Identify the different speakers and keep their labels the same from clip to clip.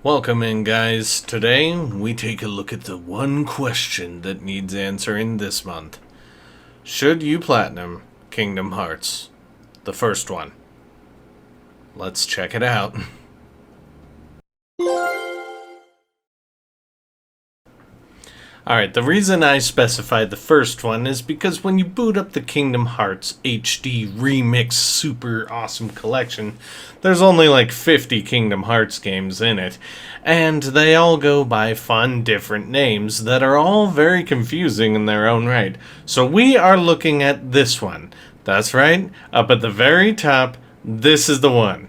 Speaker 1: Welcome in, guys. Today, we take a look at the one question that needs answering this month. Should you platinum Kingdom Hearts? The first one. Let's check it out. Alright, the reason I specified the first one is because when you boot up the Kingdom Hearts HD Remix Super Awesome Collection, there's only like 50 Kingdom Hearts games in it, and they all go by fun different names that are all very confusing in their own right. So we are looking at this one. That's right, up at the very top, this is the one.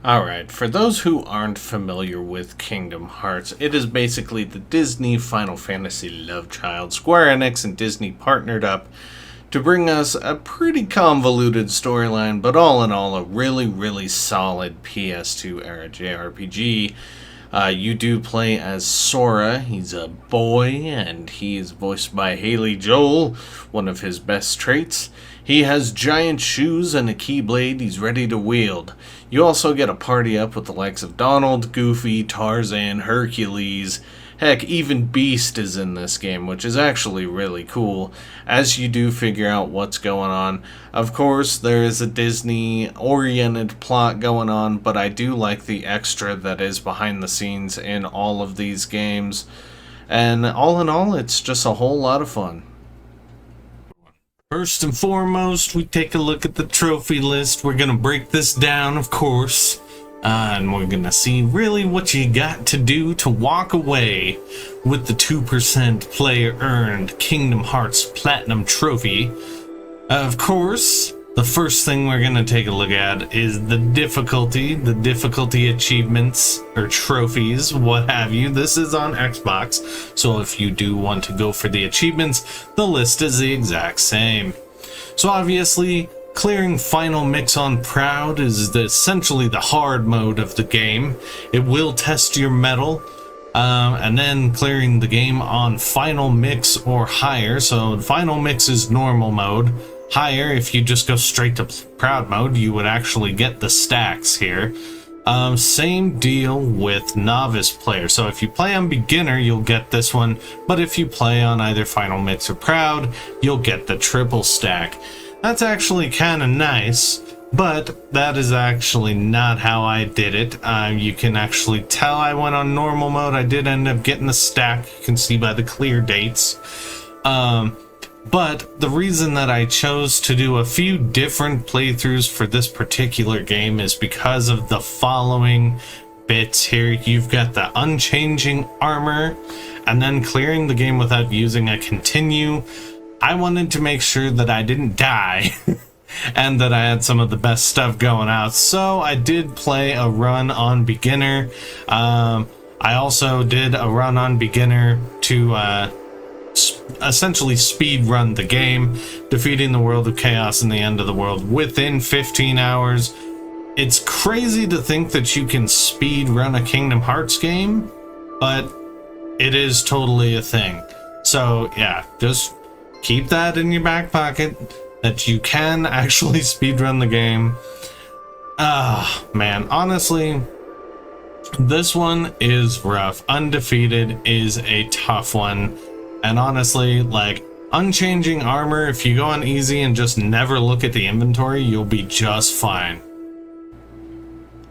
Speaker 1: Alright, for those who aren't familiar with Kingdom Hearts, it is basically the Disney Final Fantasy love child. Square Enix and Disney partnered up to bring us a pretty convoluted storyline, but all in all, a really solid PS2 era JRPG. You do play as Sora. He's a boy, and he is voiced by Haley Joel, one of his best traits. He has giant shoes and a keyblade he's ready to wield. You also get a party up with the likes of Donald, Goofy, Tarzan, Hercules. Heck, even Beast is in this game, which is actually really cool, as you do figure out what's going on. Of course, there is a Disney-oriented plot going on, but I do like the extra that is behind the scenes in all of these games. And all in all, it's just a whole lot of fun. First and foremost, we take a look at the trophy list. We're going to break this down, of course. And we're going to see really what you got to do to walk away with the 2% player earned Kingdom Hearts Platinum Trophy. Of course, the first thing we're going to take a look at is the difficulty achievements or trophies, what have you. This is on Xbox, so if you do want to go for the achievements, the list is the exact same. So obviously, clearing Final Mix on Proud is essentially the hard mode of the game. It will test your mettle. And then clearing the game on Final Mix or higher. So Final Mix is normal mode. Higher, if you just go straight to Proud mode, you would actually get the stacks here. Same deal with Novice player. So if you play on Beginner, you'll get this one. But if you play on either Final Mix or Proud, you'll get the triple stack. That's actually kind of nice, but that is actually not how I did it. You can actually tell I went on normal mode. I did end up getting the stack, you can see by the clear dates. But the reason that I chose to do a few different playthroughs for this particular game is because of the following bits here. You've got the unchanging armor, and then clearing the game without using a continue. I wanted to make sure that I didn't die and that I had some of the best stuff going out. So I did play a run on Beginner. I also did a run on Beginner to essentially speed run the game, defeating the World of Chaos and the End of the World within 15 hours. It's crazy to think that you can speed run a Kingdom Hearts game, but it is totally a thing. So yeah, just keep that in your back pocket, that you can actually speedrun the game. Man, honestly, this one is rough. Undefeated is a tough one. And honestly, like, unchanging armor, if you go on easy and just never look at the inventory, you'll be just fine.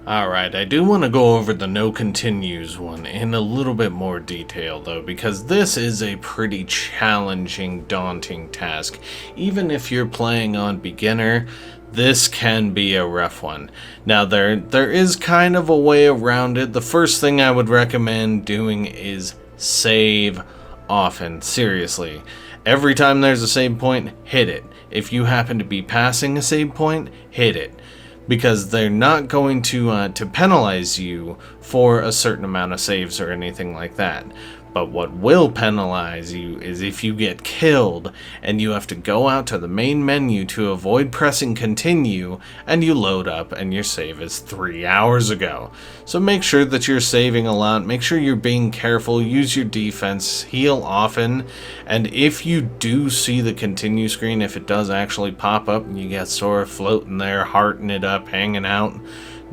Speaker 1: Alright, I do want to go over the no continues one in a little bit more detail though, because this is a pretty challenging, daunting task. Even if you're playing on Beginner, this can be a rough one. Now there is kind of a way around it. The first thing I would recommend doing is save often. Seriously. Every time there's a save point, hit it. If you happen to be passing a save point, hit it. Because they're not going to penalize you for a certain amount of saves or anything like that. But what will penalize you is if you get killed and you have to go out to the main menu to avoid pressing continue and you load up and your save is 3 hours ago. So make sure that you're saving a lot, make sure you're being careful, use your defense, heal often, and if you do see the continue screen, if it does actually pop up and you get Sora floating there, hearting it up, hanging out,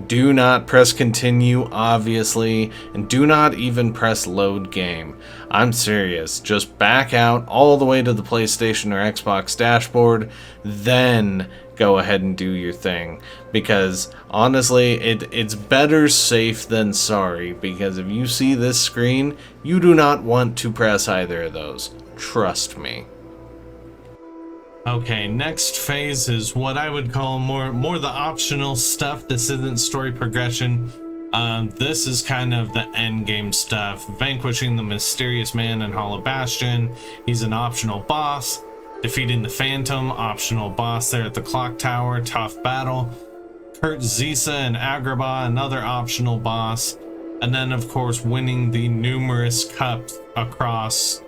Speaker 1: Do not press continue, obviously, and do not even press load game. I'm serious. Just back out all the way to the PlayStation or Xbox dashboard, then go ahead and do your thing. Because honestly, it's better safe than sorry, because if you see this screen, you do not want to press either of those. Trust me. Okay, next phase is what I would call more the optional stuff. This isn't story progression. This is kind of the end game stuff. Vanquishing the mysterious man in Hollow Bastion. He's an optional boss. Defeating the Phantom, optional boss there at the clock tower, tough battle. Kurt Zisa and Agrabah, another optional boss. And then of course winning the numerous cups across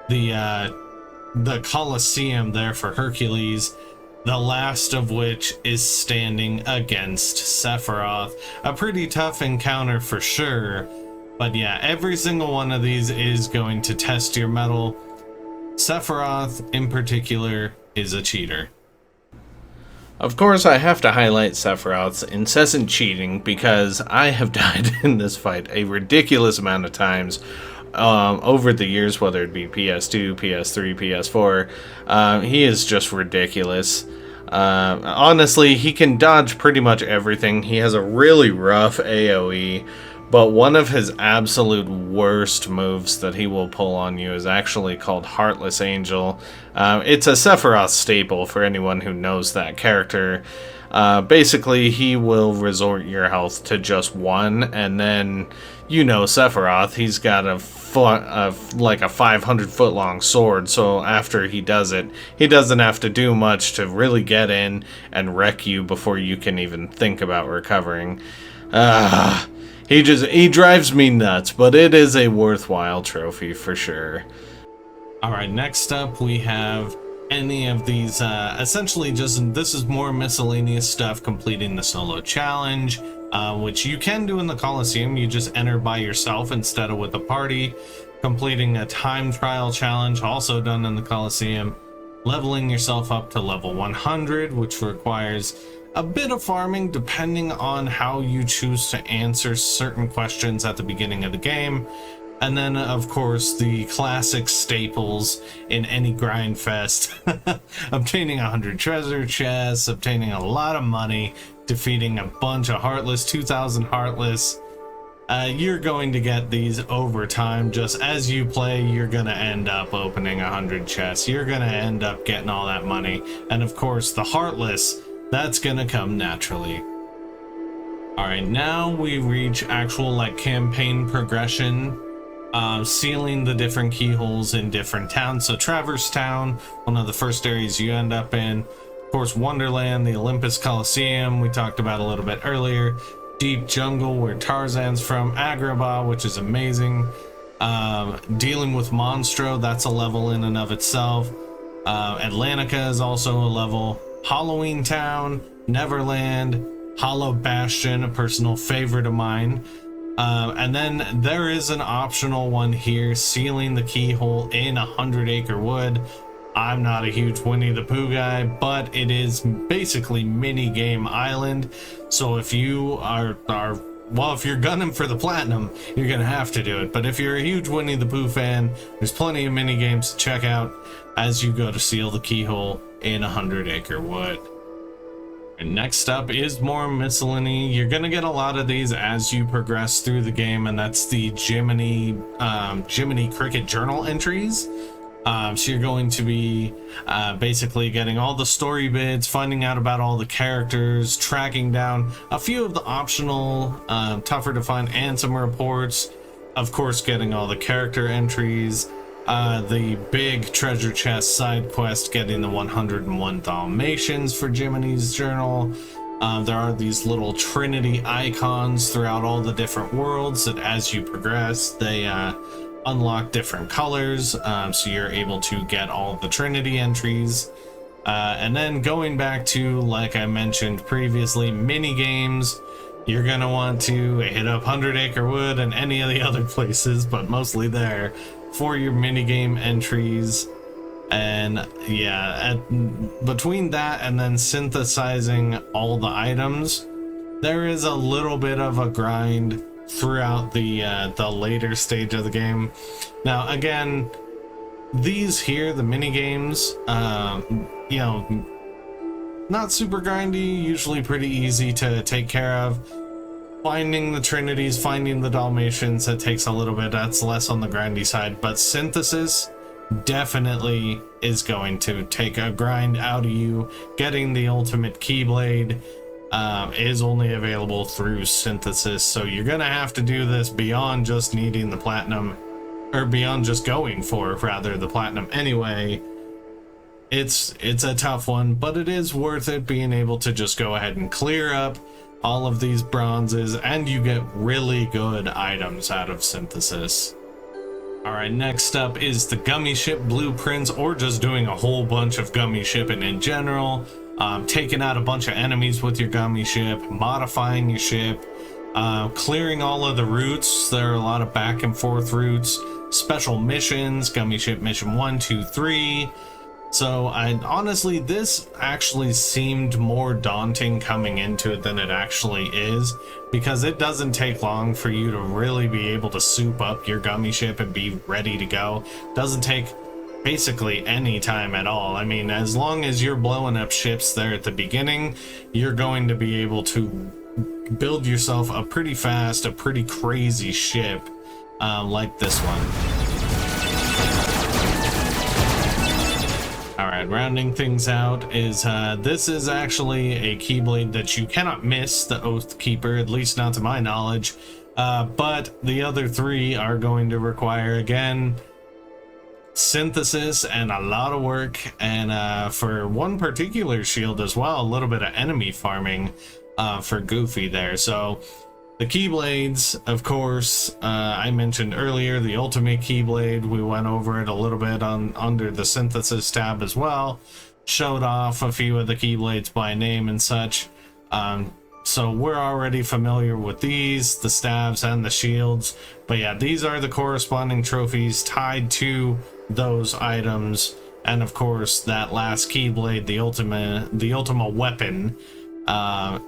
Speaker 1: the Colosseum there for Hercules, the last of which is standing against Sephiroth. A pretty tough encounter for sure, but yeah, every single one of these is going to test your mettle. Sephiroth in particular is a cheater. Of course, I have to highlight Sephiroth's incessant cheating because I have died in this fight a ridiculous amount of times over the years, whether it be PS2, PS3, PS4. He is just ridiculous. Honestly, he can dodge pretty much everything. He has a really rough AoE, but one of his absolute worst moves that he will pull on you is actually called Heartless Angel. It's a Sephiroth staple for anyone who knows that character. Basically, he will resort your health to just one, and then, you know, Sephiroth, he's got like a 500-foot long sword, so after he does it, he doesn't have to do much to really get in and wreck you before you can even think about recovering. He drives me nuts, but it is a worthwhile trophy for sure. Alright, next up we have any of these, essentially just, this is more miscellaneous stuff, completing the solo challenge, which you can do in the Colosseum. You just enter by yourself instead of with a party. Completing a time trial challenge, also done in the Colosseum. Leveling yourself up to level 100, which requires a bit of farming depending on how you choose to answer certain questions at the beginning of the game. And then, of course, the classic staples in any grind fest. Obtaining 100 treasure chests, obtaining a lot of money, defeating a bunch of Heartless, 2,000 Heartless. You're going to get these over time. Just as you play, you're going to end up opening 100 chests. You're going to end up getting all that money. And, of course, the Heartless, that's going to come naturally. Alright, now we reach actual, like, campaign progression. Sealing the different keyholes in different towns. So Traverse Town, one of the first areas you end up in. Of course, Wonderland, the Olympus Coliseum, we talked about a little bit earlier. Deep Jungle, where Tarzan's from. Agrabah, which is amazing. Dealing with Monstro, that's a level in and of itself. Atlantica is also a level. Halloween Town, Neverland, Hollow Bastion, a personal favorite of mine. And then there is an optional one here, sealing the keyhole in 100 Acre Wood. I'm not a huge Winnie the Pooh guy, but it is basically mini game island. So if you well, if you're gunning for the platinum, you're gonna have to do it. But if you're a huge Winnie the Pooh fan, there's plenty of mini games to check out as you go to seal the keyhole in 100 Acre Wood. And next up is more miscellany. You're gonna get a lot of these as you progress through the game, and that's the Jiminy Cricket journal entries. So you're going to be basically getting all the story bits, finding out about all the characters, tracking down a few of the optional, tougher to find Ansem reports, of course getting all the character entries, the big treasure chest side quest, getting the 101 Dalmatians for Jiminy's journal. There are these little Trinity icons throughout all the different worlds that as you progress, they unlock different colors, so you're able to get all the Trinity entries. And then going back to, like I mentioned previously, mini games. You're gonna want to hit up 100 Acre Wood and any of the other places, but mostly there, for your minigame entries. And yeah, between that and then synthesizing all the items, there is a little bit of a grind throughout the later stage of the game. Now, again, these here, the mini games, you know, not super grindy, usually pretty easy to take care of. Finding the Trinities, finding the Dalmatians, that takes a little bit, that's less on the grindy side, but Synthesis definitely is going to take a grind out of you. Getting the ultimate Keyblade is only available through Synthesis, so you're gonna have to do this beyond just needing the platinum, or beyond just going for, rather, the platinum anyway. It's a tough one, but it is worth it, being able to just go ahead and clear up all of these bronzes, and you get really good items out of Synthesis. Alright, next up is the Gummy Ship blueprints, or just doing a whole bunch of Gummy Shipping in general. Taking out a bunch of enemies with your Gummy Ship, modifying your ship, clearing all of the routes. There are a lot of back and forth routes, special missions, Gummy Ship mission 1, 2, 3. So honestly, this actually seemed more daunting coming into it than it actually is, because it doesn't take long for you to really be able to soup up your Gummy Ship and be ready to go. Doesn't take basically any time at all. I mean, as long as you're blowing up ships there at the beginning, you're going to be able to build yourself a pretty fast, a pretty crazy ship like this one. Alright, rounding things out is this is actually a Keyblade that you cannot miss, the Oath Keeper, at least not to my knowledge, but the other three are going to require, again, Synthesis and a lot of work, and for one particular shield as well, a little bit of enemy farming for Goofy there. So the Keyblades, of course, I mentioned earlier, the Ultimate Keyblade, we went over it a little bit under the Synthesis tab as well, showed off a few of the Keyblades by name and such. So we're already familiar with these, the stabs and the shields, but yeah, these are the corresponding trophies tied to those items. And of course, that last Keyblade, the Ultima weapon,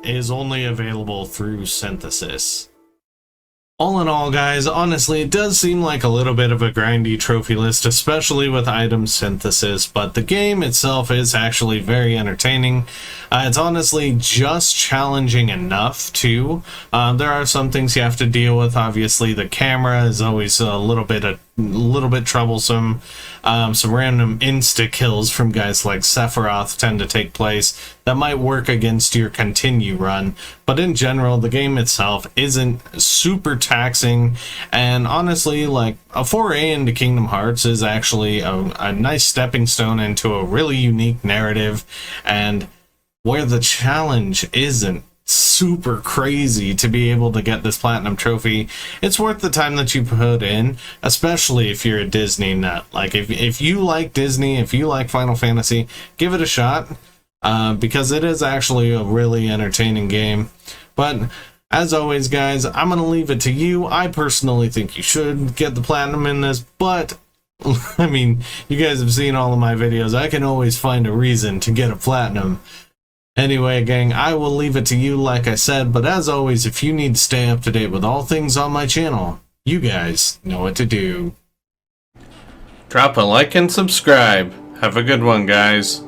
Speaker 1: is only available through Synthesis. All in all, guys, honestly, it does seem like a little bit of a grindy trophy list, especially with item synthesis, but the game itself is actually very entertaining. It's honestly just challenging enough, too. There are some things you have to deal with. Obviously, the camera is always a little bit troublesome. Some random insta-kills from guys like Sephiroth tend to take place that might work against your continue run, but in general, the game itself isn't super taxing, and honestly, like, a foray into Kingdom Hearts is actually a nice stepping stone into a really unique narrative, and where the challenge isn't super crazy to be able to get this platinum trophy, it's worth the time that you put in, especially if you're a Disney nut. Like, if you like Disney, if you like Final Fantasy, give it a shot, because it is actually a really entertaining game. But as always, guys, I'm gonna leave it to you. I personally think you should get the platinum in this, but I mean, you guys have seen all of my videos. I can always find a reason to get a platinum. Anyway, gang, I will leave it to you, like I said, but as always, if you need to stay up to date with all things on my channel, you guys know what to do. Drop a like and subscribe. Have a good one, guys.